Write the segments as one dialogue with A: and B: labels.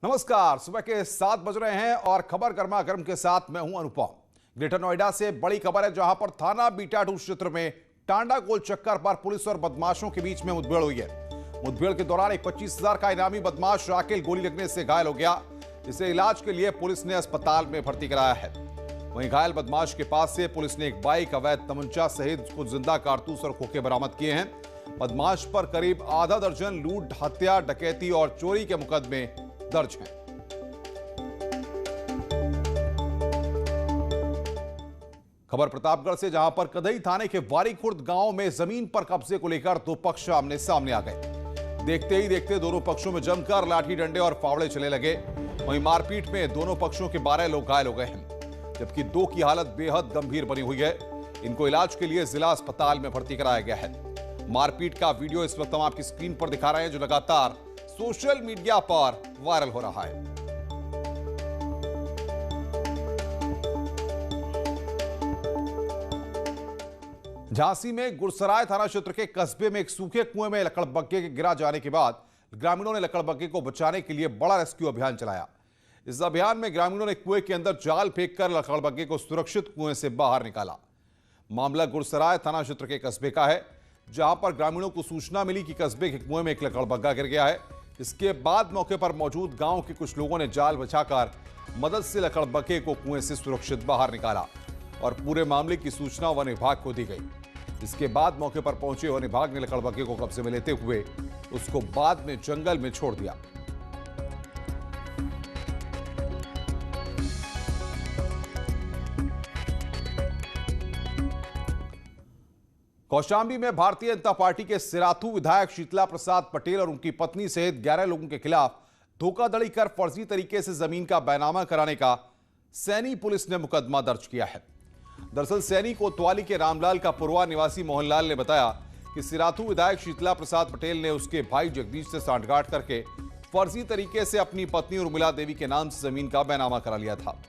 A: नमस्कार, सुबह के 7 बज रहे हैं और खबर गर्मा गर्म के साथ मैं हूं अनुपम। ग्रेटर नोएडा से बड़ी खबर है, जहां पर थाना बीटाडू क्षेत्र में टांडा गोल चक्कर पर पुलिस और बदमाशों के बीच में मुठभेड़ हुई है। मुठभेड़ के दौरान एक 25,000 का इनामी बदमाश राकेल गोली लगने से घायल हो गया, जिसे इलाज के लिए पुलिस ने अस्पताल में भर्ती कराया है। वहीं घायल बदमाश के पास से पुलिस ने एक बाइक, अवैध तमंचा सहित कुछ जिंदा कारतूस और खोखे बरामद किए हैं। बदमाश पर करीब आधा दर्जन लूट, हत्या, डकैती और चोरी के मुकदमे दर्ज हैं। खबर प्रतापगढ़ से, जहां पर कदई थाने के वारीखुर्द गांव में जमीन पर कब्जे को लेकर दो पक्ष आमने सामने आ गए। देखते ही देखते दोनों पक्षों में जमकर लाठी डंडे और फावड़े चलने लगे। वहीं मारपीट में दोनों पक्षों के 12 लोग घायल हो गए हैं, जबकि 2 की हालत बेहद गंभीर बनी हुई है। इनको इलाज के लिए जिला अस्पताल में भर्ती कराया गया है। मारपीट का वीडियो इस वक्त हम आपकी स्क्रीन पर दिखा रहे हैं, जो लगातार सोशल मीडिया पर वायरल हो रहा है। झांसी में गुरसराय थाना क्षेत्र के कस्बे में एक सूखे कुएं में लकड़बग्घे के गिरा जाने के बाद ग्रामीणों ने लकड़बग्घे को बचाने के लिए बड़ा रेस्क्यू अभियान चलाया। इस अभियान में ग्रामीणों ने कुएं के अंदर जाल फेंककर लकड़बग्घे को सुरक्षित कुएं से बाहर निकाला। मामला गुरसराय थाना क्षेत्र के कस्बे का है, जहां पर ग्रामीणों को सूचना मिली कि कस्बे के कुएं में एक लकड़बग्घा गिर गया है। इसके बाद मौके पर मौजूद गांव के कुछ लोगों ने जाल बिछाकर मदद से लकड़बग्घे को कुएं से सुरक्षित बाहर निकाला और पूरे मामले की सूचना वन विभाग को दी गई। इसके बाद मौके पर पहुंचे वन विभाग ने लकड़बग्घे को कब्जे में लेते हुए उसको बाद में जंगल में छोड़ दिया। कौशाम्बी में भारतीय जनता पार्टी के सिराथू विधायक शीतला प्रसाद पटेल और उनकी पत्नी सहित 11 लोगों के खिलाफ धोखाधड़ी कर फर्जी तरीके से जमीन का बैनामा कराने का सैनी पुलिस ने मुकदमा दर्ज किया है। दरअसल सैनी कोतवाली के रामलाल का पुरवा निवासी मोहनलाल ने बताया कि सिराथू विधायक शीतला प्रसाद पटेल ने उसके भाई जगदीश से सांठगांठ करके फर्जी तरीके से अपनी पत्नी उर्मिला देवी के नाम से जमीन का बैनामा करा लिया था।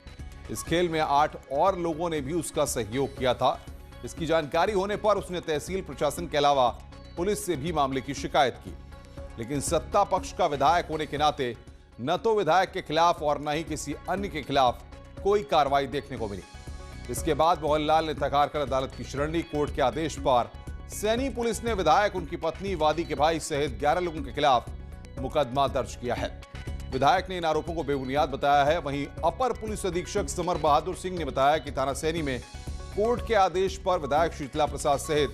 A: इस खेल में 8 और लोगों ने भी उसका सहयोग किया था। इसकी जानकारी होने पर उसने तहसील प्रशासन के अलावा पुलिस से भी मामले की शिकायत की, लेकिन सत्ता पक्ष का विधायक होने के नाते न तो विधायक के खिलाफ और न ही किसी अन्य के खिलाफ कोई कार्रवाई देखने को मिली। इसके बाद मोहनलाल ने तकार कर अदालत की शरण ली। कोर्ट के आदेश पर सैनी पुलिस ने विधायक, उनकी पत्नी, वादी के भाई सहित 11 लोगों के खिलाफ मुकदमा दर्ज किया है। विधायक ने इन आरोपों को बेबुनियाद बताया है। वहीं अपर पुलिस अधीक्षक समर बहादुर सिंह ने बताया कि थाना सैनी में कोर्ट के आदेश पर विधायक शीतला प्रसाद सहित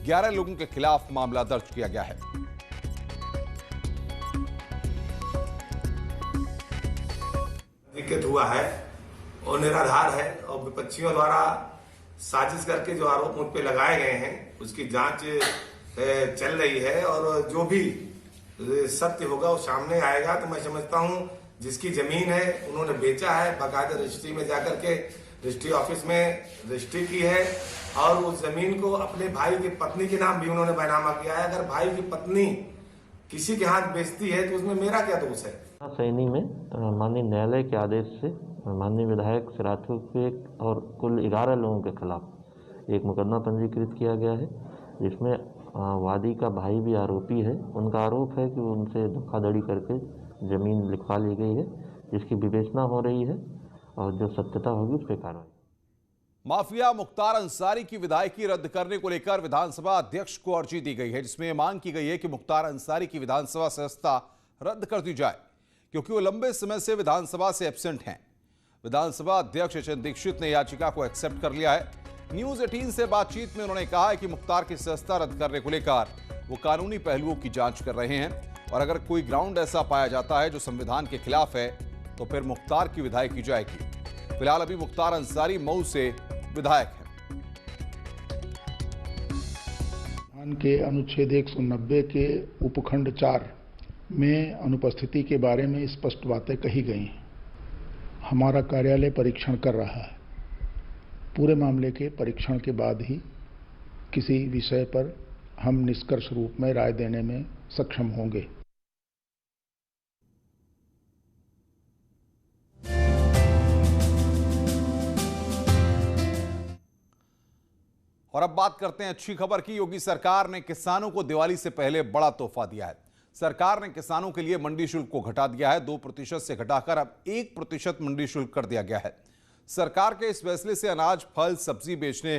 A: 11 लोगों के खिलाफ मामला दर्ज किया गया है।
B: दिक्कत हुआ है और निराधार है और विपक्षियों द्वारा साजिश करके जो आरोप मुझ पे लगाए गए हैं उसकी जांच चल रही है और जो भी सत्य होगा वो सामने आएगा। तो मैं समझता हूं जिसकी जमीन है उन्होंने बेचा है, बाकायदा रजिस्ट्री में जाकर के रजिस्ट्री ऑफिस में रजिस्ट्री की है और उस जमीन को अपने भाई की पत्नी के नाम भी उन्होंने बैनामा किया है। अगर भाई की पत्नी किसी के हाथ बेचती है तो उसमें मेरा क्या दोष है।
C: सैनी में माननीय न्यायालय के आदेश से माननीय विधायक सिराथू के और कुल 11 लोगों के खिलाफ एक मुकदमा पंजीकृत किया गया है, जिसमें वादी का भाई भी आरोपी है। उनका आरोप है कि उनसे धोखाधड़ी करके जमीन लिखवा ली गई है, जिसकी विवेचना हो रही है और जो सत्यता होगी उस पर कार्रवाई।
A: माफिया मुख्तार अंसारी की विधायकी रद्द करने को लेकर विधानसभा अध्यक्ष को अर्जी दी गई है, जिसमें मांग की गई है कि मुख्तार अंसारी की विधानसभा सदस्यता रद्द कर दी जाए, क्योंकि वो लंबे समय से विधानसभा से एब्सेंट हैं। विधानसभा अध्यक्ष एचएन दीक्षित ने याचिका को एक्सेप्ट कर लिया है। न्यूज 18 से बातचीत में उन्होंने कहा है कि मुख्तार की सदस्यता रद्द करने को लेकर वो कानूनी पहलुओं की जांच कर रहे हैं और अगर कोई ग्राउंड ऐसा पाया जाता है जो संविधान के खिलाफ है तो फिर मुख्तार की विदाई की जाएगी। फिलहाल अभी मुख्तार अंसारी मऊ से विधायक हैं।
D: संविधान के अनुच्छेद 190 के उपखंड 4 में अनुपस्थिति के बारे में स्पष्ट बातें कही गई हैं। हमारा कार्यालय परीक्षण कर रहा है। पूरे मामले के परीक्षण के बाद ही किसी विषय पर हम निष्कर्ष रूप में राय देने में सक्षम होंगे।
A: और अब बात करते हैं अच्छी खबर की। योगी सरकार ने किसानों को दिवाली से पहले बड़ा तोहफा दिया है। सरकार ने किसानों के लिए मंडी शुल्क को घटा दिया है। 2% से घटाकर अब 1% मंडी शुल्क कर दिया गया है। सरकार के इस फैसले से अनाज, फल, सब्जी बेचने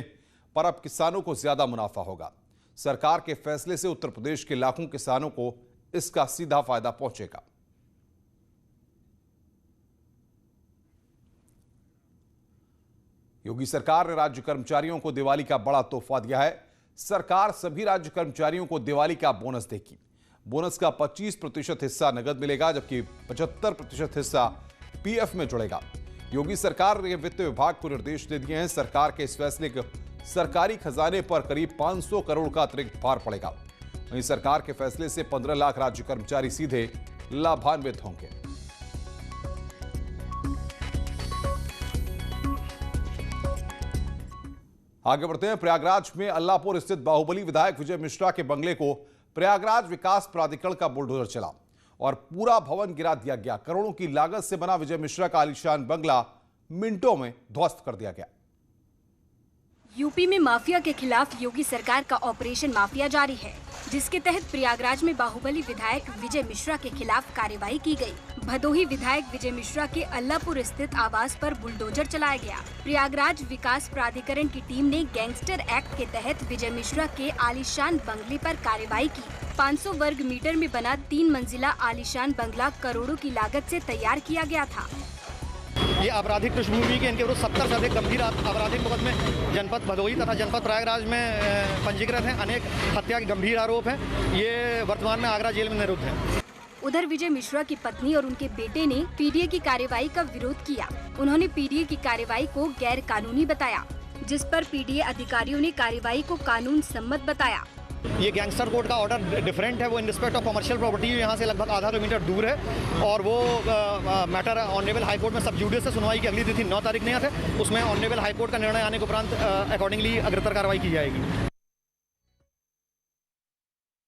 A: पर अब किसानों को ज्यादा मुनाफा होगा। सरकार के फैसले से उत्तर प्रदेश के लाखों किसानों को इसका सीधा फायदा पहुंचेगा। योगी सरकार ने राज्य कर्मचारियों को दिवाली का बड़ा तोहफा दिया है। सरकार सभी राज्य कर्मचारियों को दिवाली का बोनस देगी। बोनस का 25% हिस्सा नगद मिलेगा, जबकि 75% हिस्सा पीएफ में जुड़ेगा। योगी सरकार ने वित्त विभाग को निर्देश दे दिए हैं। सरकार के इस फैसले के सरकारी खजाने पर करीब 500 करोड़ का अतिरिक्त भार पड़ेगा। वहीं सरकार के फैसले से 15 लाख राज्य कर्मचारी सीधे लाभान्वित होंगे। आगे बढ़ते हैं। प्रयागराज में अल्लाहपुर स्थित बाहुबली विधायक विजय मिश्रा के बंगले को प्रयागराज विकास प्राधिकरण का बुलडोजर चला और पूरा भवन गिरा दिया गया। करोड़ों की लागत से बना विजय मिश्रा का आलीशान बंगला मिनटों में ध्वस्त कर दिया गया।
E: यूपी में माफिया के खिलाफ योगी सरकार का ऑपरेशन माफिया जारी है, जिसके तहत प्रयागराज में बाहुबली विधायक विजय मिश्रा के खिलाफ कार्रवाई की गई। भदोही विधायक विजय मिश्रा के अल्लाहपुर स्थित आवास पर बुलडोजर चलाया गया। प्रयागराज विकास प्राधिकरण की टीम ने गैंगस्टर एक्ट के तहत विजय मिश्रा के आलीशान बंगले पर कार्रवाई की। 500 वर्ग मीटर में बना 3 मंजिला आलीशान बंगला करोड़ों की लागत से तैयार किया गया था।
F: ये आपराधिक पृष्ठभूमि के इनके विरुद्ध 70 से अधिक गंभीर आपराधिक मुकदमे जनपद भदोही तथा जनपद प्रयागराज में पंजीकृत हैं। अनेक हत्या के गंभीर आरोप हैं। ये वर्तमान में आगरा जेल में निरुद्ध हैं।
E: उधर विजय मिश्रा की पत्नी और उनके बेटे ने पीडीए की कार्रवाई का विरोध किया। उन्होंने पीडीए की कार्रवाई को गैर कानूनी बताया, जिस पर पीडीए अधिकारियों ने कार्रवाई को कानून सम्मत बताया।
F: ये गैंगस्टर कोर्ट का ऑर्डर डिफरेंट है। वो in respect of commercial property यहाँ से लगभग आधा किलोमीटर दूर है और वो मैटर ऑनरेबल हाई कोर्ट में सब जुडिस से सुनवाई की अगली तिथि 9 तारीख नहीं है। उसमें ऑनरेबल हाई कोर्ट का निर्णय आने के उपरांत अकॉर्डिंगली अग्रतर कार्रवाई की जाएगी।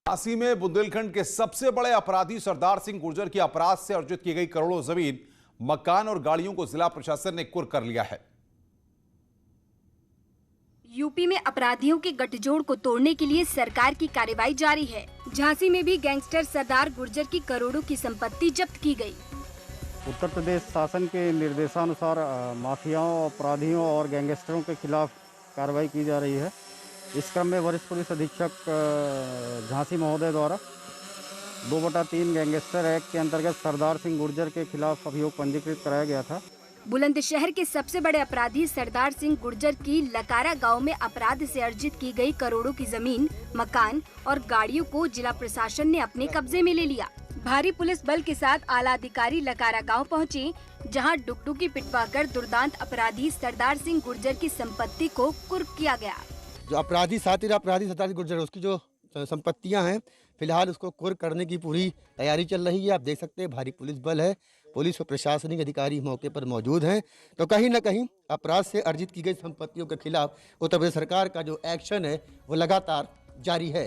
A: झांसी में बुंदेलखंड के सबसे बड़े अपराधी सरदार सिंह गुर्जर की अपराध से अर्जित की गई करोड़ों जमीन, मकान और गाड़ियों को जिला प्रशासन ने कुर्क कर लिया है।
E: यूपी में अपराधियों के गठजोड़ को तोड़ने के लिए सरकार की कार्रवाई जारी है। झांसी में भी गैंगस्टर सरदार गुर्जर की करोड़ों की संपत्ति जब्त की गई।
G: उत्तर प्रदेश शासन के निर्देशानुसार माफियाओं, अपराधियों और गैंगस्टरों के खिलाफ कार्रवाई की जा रही है। इस क्रम में वरिष्ठ पुलिस अधीक्षक झांसी महोदय द्वारा 2/3 गैंगस्टर एक्ट के अंतर्गत सरदार सिंह गुर्जर के खिलाफ अभियोग पंजीकृत कराया गया था।
E: बुलंदशहर के सबसे बड़े अपराधी सरदार सिंह गुर्जर की लकारा गांव में अपराध से अर्जित की गई करोड़ों की जमीन, मकान और गाड़ियों को जिला प्रशासन ने अपने कब्जे में ले लिया। भारी पुलिस बल के साथ आला अधिकारी लकारा गांव पहुंचे, जहां डुगडुगी पिटवाकर दुर्दांत अपराधी सरदार सिंह गुर्जर की संपत्ति को कुर्क किया गया।
H: जो अपराधी साथी सरदार सिंह गुर्जर, उसकी जो संपत्तियां हैं, फिलहाल उसको कुर्क करने की पूरी तैयारी चल रही है। आप देख सकते हैं भारी पुलिस बल है, पुलिस और प्रशासनिक अधिकारी मौके पर मौजूद हैं। तो कहीं न कहीं अपराध से अर्जित की गई संपत्तियों के खिलाफ उत्तर प्रदेश सरकार का जो एक्शन है वो लगातार जारी है।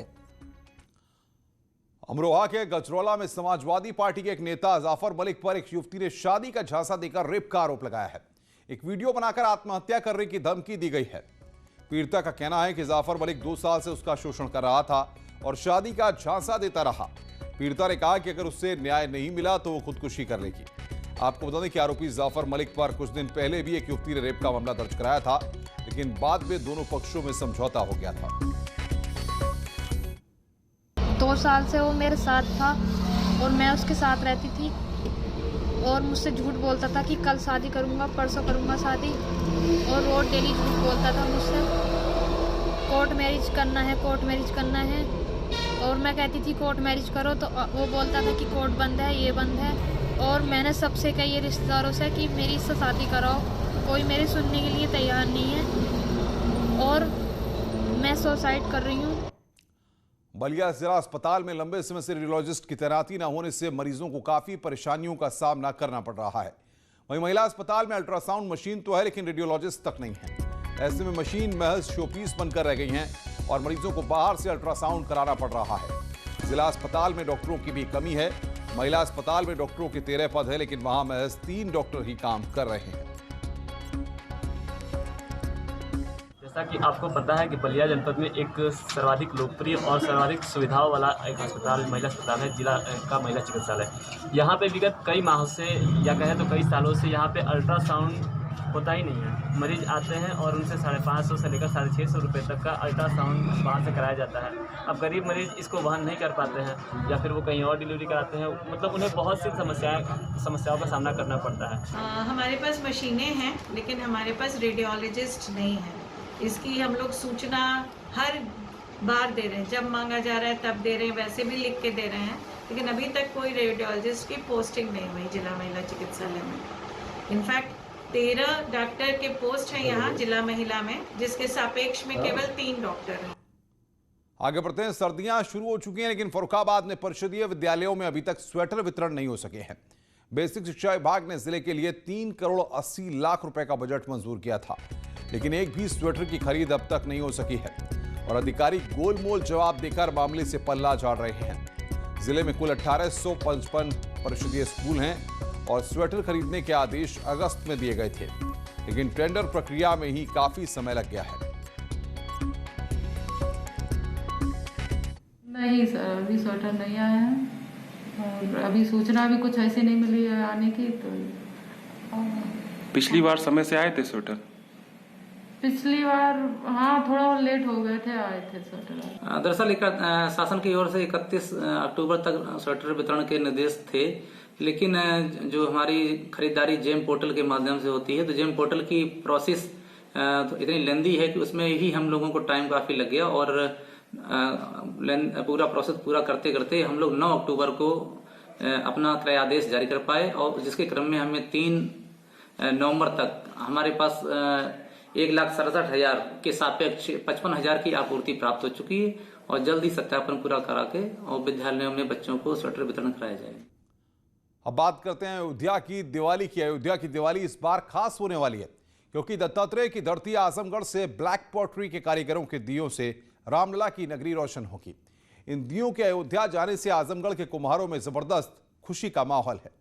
A: अमरोहा के गजरौला में समाजवादी पार्टी के एक नेता जाफर मलिक पर एक युवती ने शादी का झांसा देकर रेप का आरोप लगाया है। एक वीडियो बनाकर आत्महत्या करने की धमकी दी गई है। पीड़िता का कहना है कि जाफर मलिक 2 साल से उसका शोषण कर रहा था और शादी का झांसा देता रहा। पीड़िता ने कहा कि अगर उससे न्याय नहीं मिला तो वो खुदकुशी कर लेगी। आपको बता दें कि आरोपी जाफर मलिक पर कुछ दिन पहले भी एक युवती ने रेप का मामला दर्ज कराया था, लेकिन बाद में दोनों पक्षों में समझौता हो गया था।
I: 2 साल से वो मेरे साथ था और मैं उसके साथ रहती थी और मुझसे झूठ बोलता था कि कल शादी करूंगा, परसों करूंगा शादी, और वो डेली झूठ बोलता था मुझसे। कोर्ट मैरिज करना है, कोर्ट मैरिज करना है, और मैं कहती थी कोर्ट मैरिज करो तो वो बोलता था कि कोर्ट बंद है, ये बंद है। और मैंने सबसे कही रिश्तेदारों से कि मेरी इससे शादी कराओ, कोई मेरी सुनने के लिए तैयार नहीं है और मैं सुसाइड कर रही हूँ।
A: बलिया जिला अस्पताल में लंबे समय से रेडियोलॉजिस्ट की तैनाती न होने से मरीजों को काफी परेशानियों का सामना करना पड़ रहा है। वहीं महिला अस्पताल में अल्ट्रासाउंड मशीन तो है, लेकिन रेडियोलॉजिस्ट तक नहीं है। ऐसे में मशीन महज शोपीस बनकर रह गई हैं और मरीजों को बाहर से अल्ट्रासाउंड कराना पड़ रहा है। जिला अस्पताल में डॉक्टरों की भी कमी है। महिला अस्पताल में डॉक्टरों के 13 पद है, लेकिन वहां महज 3 डॉक्टर ही काम कर रहे हैं।
J: जैसा कि आपको पता है कि बलिया जनपद में एक सर्वाधिक लोकप्रिय और सर्वाधिक सुविधाओं वाला एक अस्पताल, महिला अस्पताल है, जिला का महिला चिकित्सालय। यहाँ पे विगत कई माहों से या कहें तो कई सालों से यहाँ पे अल्ट्रासाउंड होता ही नहीं है। मरीज आते हैं और उनसे 550 से लेकर 650 रुपये तक का अल्ट्रासाउंड बाहर से कराया जाता है। अब गरीब मरीज इसको वहन नहीं कर पाते हैं या फिर वो कहीं और डिलीवरी कराते हैं, मतलब उन्हें बहुत सी समस्याओं का सामना करना पड़ता है।
K: हमारे पास मशीनें हैं लेकिन हमारे पास रेडियोलॉजिस्ट नहीं है। इसकी हम लोग सूचना हर बार दे रहे हैं, जब मांगा जा रहा है तब दे रहे हैं, वैसे भी लिख के दे रहे हैं, लेकिन अभी तक कोई रेडियोलॉजिस्ट की पोस्टिंग नहीं हुई जिला महिला चिकित्सालय में। इनफैक्ट 13 डॉक्टर के पोस्ट हैं यहाँ जिला महिला में, जिसके सापेक्ष में केवल 3 डॉक्टर हैं।
A: आगे बढ़ते हैं। सर्दियां शुरू हो चुकी हैं लेकिन फर्रुखाबाद में परिषदीय विद्यालयों में अभी तक स्वेटर वितरण नहीं हो सके हैं। बेसिक शिक्षा विभाग ने जिले के लिए 3 करोड़ 80 लाख रुपए का बजट मंजूर किया था, लेकिन एक भी स्वेटर की खरीद अब तक नहीं हो सकी है और अधिकारी गोलमोल जवाब देकर मामले से पल्ला झाड़ रहे हैं। जिले में कुल 1855 परिषदीय स्कूल हैं और स्वेटर खरीदने के आदेश अगस्त में दिए गए थे, लेकिन टेंडर प्रक्रिया में ही काफी समय लग गया है।
L: नहीं सर, अभी स्वेटर नहीं आया है और अभी सूचना भी कुछ ऐसे नहीं मिली है आने की। तो
M: पिछली बार समय से आए थे स्वेटर?
L: पिछली बार हाँ, थोड़ा लेट हो गए थे, आए थे स्वेटर।
N: दरअसल शासन की ओर से 31 अक्टूबर तक स्वेटर वितरण के निर्देश थे, लेकिन जो हमारी खरीदारी जेम पोर्टल के माध्यम से होती है, तो जेम पोर्टल की प्रोसेस तो इतनी लेंदी है कि उसमें ही हम लोगों को टाइम काफी लग गया और पूरा प्रोसेस पूरा करते करते हम लोग 9 अक्टूबर को अपना क्रय आदेश जारी कर पाए और जिसके क्रम में हमें 3 नवंबर तक हमारे पास 1,67,000 के सापेक्ष 55,000 की आपूर्ति प्राप्त हो चुकी है और जल्दी सत्यापन पूरा करा के और विद्यालयों में बच्चों को स्वेटर वितरण कराया जाएगा।
A: अब बात करते हैं अयोध्या की दिवाली की। अयोध्या की दिवाली इस बार खास होने वाली है क्योंकि दत्तात्रेय की धरती आजमगढ़ से ब्लैक पॉटरी के कारीगरों के दियों से रामलला की नगरी रोशन होगी। इन दियों के अयोध्या जाने से आजमगढ़ के कुम्हारों में जबरदस्त खुशी का माहौल है।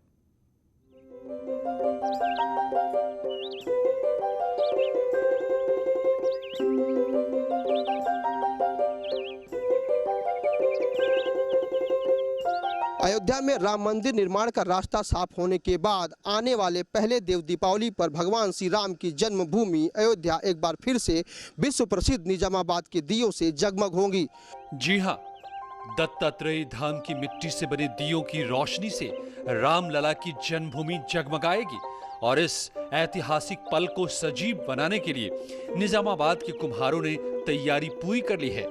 O: अयोध्या में राम मंदिर निर्माण का रास्ता साफ होने के बाद आने वाले पहले देव दीपावली पर भगवान श्री राम की जन्मभूमि अयोध्या एक बार फिर से विश्व प्रसिद्ध निजामाबाद के दियों से जगमग होगी।
P: जी हां, दत्तात्रेय धाम की मिट्टी से बने दियों की रोशनी से रामलला की जन्मभूमि जगमगाएगी और इस ऐतिहासिक पल को सजीव बनाने के लिए निजामाबाद के कुम्हारों ने तैयारी पूरी कर ली है।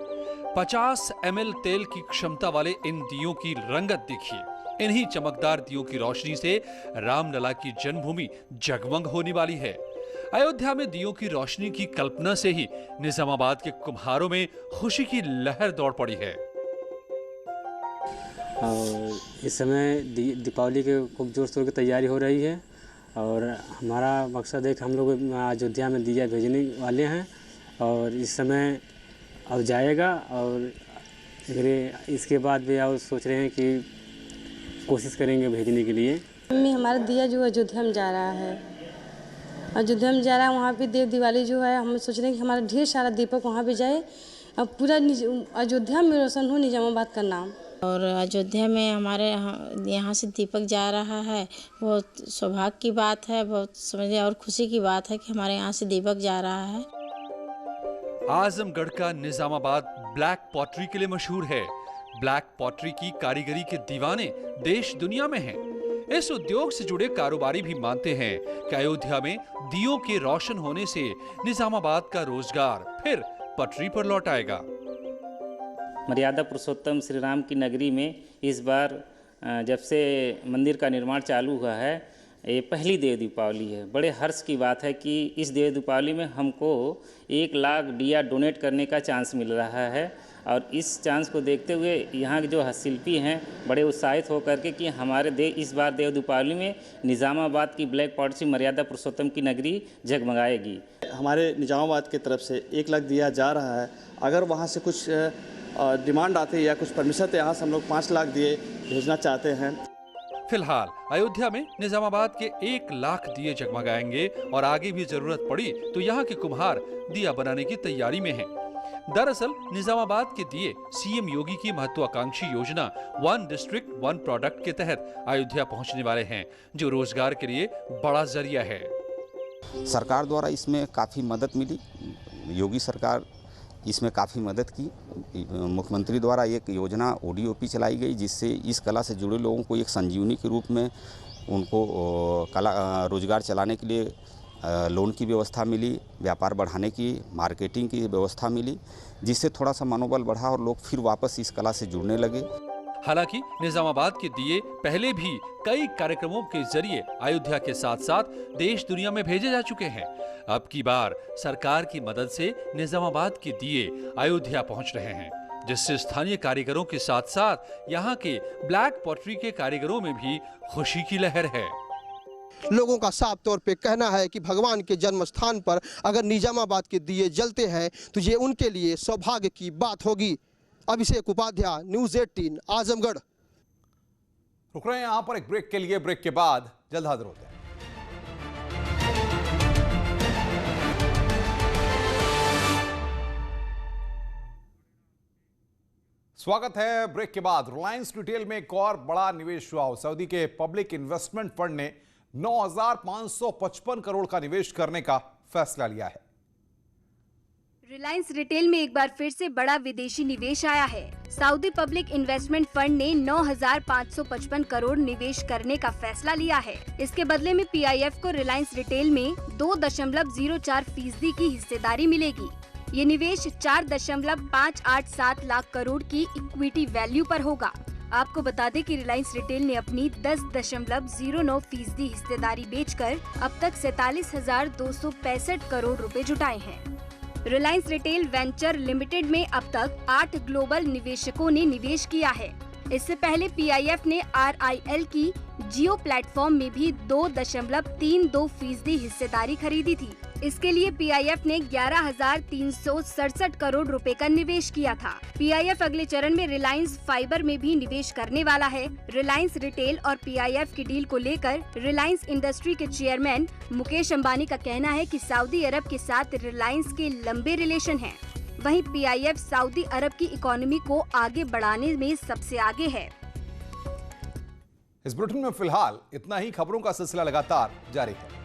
P: 50 ml तेल की क्षमता वाले इन दियों की रंगत देखिए। इन्हीं चमकदार दियों की रोशनी से रामलला की जन्मभूमि जगमग होने वाली है। अयोध्या में दियों की रोशनी की कल्पना से ही निजामाबाद के कुम्हारों में खुशी की लहर दौड़ पड़ी है।
Q: और इस समय दीपावली के खूब जोर शोर की तैयारी हो रही है और हमारा मकसद है कि हम लोग अयोध्या में दिया भेजने वाले हैं और इस समय अब जाएगा और इसके बाद भी और सोच रहे हैं कि कोशिश करेंगे भेजने के लिए।
R: मम्मी, हमारा दिया जो अयोध्या में जा रहा है, अयोध्या में जा रहा है, वहाँ पे देव दिवाली जो है, हम सोच रहे हैं कि हमारा ढेर सारा दीपक वहाँ पे जाए और पूरा अयोध्या में रोशन हो निजामाबाद का नाम।
S: और अयोध्या में हमारे यहाँ से दीपक जा रहा है, बहुत सौभाग्य की बात है, बहुत समझिए और खुशी की बात है कि हमारे यहाँ से दीपक जा रहा है।
P: आजमगढ़ का निजामाबाद ब्लैक पॉटरी के लिए मशहूर है। ब्लैक पॉटरी की कारीगरी के दीवाने देश दुनिया में हैं। इस उद्योग से जुड़े कारोबारी भी मानते हैं कि अयोध्या में दियों के रोशन होने से निजामाबाद का रोजगार फिर पटरी पर लौट आएगा।
Q: मर्यादा पुरुषोत्तम श्री राम की नगरी में इस बार जब से मंदिर का निर्माण चालू हुआ है, ये पहली देव दीपावली है। बड़े हर्ष की बात है कि इस देव दीपावली में हमको 1 लाख दिया डोनेट करने का चांस मिल रहा है और इस चांस को देखते हुए यहाँ के जो हस्तशिल्पी हैं बड़े उत्साहित होकर के कि हमारे इस बार देव दीपावली में निजामाबाद की ब्लैक पॉटरी मर्यादा पुरुषोत्तम की नगरी जगमगाएगी।
T: हमारे निजामाबाद की तरफ से 1 लाख दिया जा रहा है। अगर वहाँ से कुछ डिमांड आती है या कुछ परमिशन, तो यहाँ से हम लोग 5 लाख दिए भेजना चाहते हैं।
P: फिलहाल अयोध्या में निजामाबाद के 1 लाख दिए जगमगाएंगे और आगे भी जरूरत पड़ी तो यहाँ के कुम्हार दिया बनाने की तैयारी में हैं। दरअसल निजामाबाद के दिए सीएम योगी की महत्वाकांक्षी योजना 1 डिस्ट्रिक्ट 1 प्रोडक्ट के तहत अयोध्या पहुँचने वाले हैं, जो रोजगार के लिए बड़ा जरिया है।
M: सरकार द्वारा इसमें काफ़ी मदद मिली, योगी सरकार इसमें काफ़ी मदद की। मुख्यमंत्री द्वारा एक योजना ODOP चलाई गई, जिससे इस कला से जुड़े लोगों को एक संजीवनी के रूप में उनको कला रोजगार चलाने के लिए लोन की व्यवस्था मिली, व्यापार बढ़ाने की, मार्केटिंग की व्यवस्था मिली, जिससे थोड़ा सा मनोबल बढ़ा और लोग फिर वापस इस कला से जुड़ने लगे।
P: हालांकि निजामाबाद के दिए पहले भी कई कार्यक्रमों के जरिए अयोध्या के साथ साथ देश दुनिया में भेजे जा चुके हैं। अब की बार सरकार की मदद से निजामाबाद के दिए अयोध्या पहुंच रहे हैं, जिससे स्थानीय कारीगरों के साथ साथ यहाँ के ब्लैक पॉटरी के कारीगरों में भी खुशी की लहर है।
O: लोगों का साफ तौर पे कहना है कि भगवान के जन्म स्थान पर अगर निजामाबाद के दिए जलते हैं तो ये उनके लिए सौभाग्य की बात होगी। अभिषेक उपाध्याय, न्यूज़ 18, आजमगढ़।
A: रुक रहे हैं यहाँ पर एक ब्रेक के लिए, ब्रेक के बाद जल्द हाजिर होते हैं। स्वागत है ब्रेक के बाद। रिलायंस रिटेल में एक और बड़ा निवेश हुआ। सऊदी के पब्लिक इन्वेस्टमेंट फंड ने 9,555 करोड़ का निवेश करने का फैसला लिया है।
E: रिलायंस रिटेल में एक बार फिर से बड़ा विदेशी निवेश आया है। सऊदी पब्लिक इन्वेस्टमेंट फंड ने 9,555 करोड़ निवेश करने का फैसला लिया है। इसके बदले में PIF को रिलायंस रिटेल में 2.04% की हिस्सेदारी मिलेगी। ये निवेश 4.587 लाख करोड़ की इक्विटी वैल्यू पर होगा। आपको बता दें कि रिलायंस रिटेल ने अपनी 10.09% हिस्सेदारी बेचकर अब तक 47,265 करोड़ रुपए जुटाए हैं। रिलायंस रिटेल वेंचर लिमिटेड में अब तक 8 ग्लोबल निवेशकों ने निवेश किया है। इससे पहले PIF ने RIL की जियो प्लेटफॉर्म में भी 2.32% हिस्सेदारी खरीदी थी। इसके लिए PIF ने 11,367 करोड़ रुपए का निवेश किया था। PIF अगले चरण में रिलायंस फाइबर में भी निवेश करने वाला है। रिलायंस रिटेल और PIF की डील को लेकर रिलायंस इंडस्ट्री के चेयरमैन मुकेश अंबानी का कहना है कि सऊदी अरब के साथ रिलायंस के लंबे रिलेशन हैं। वहीं PIF सऊदी अरब की इकोनॉमी को आगे बढ़ाने में सबसे आगे है।
A: इस बुलेटिन में फिलहाल इतना ही। खबरों का सिलसिला लगातार जारी है।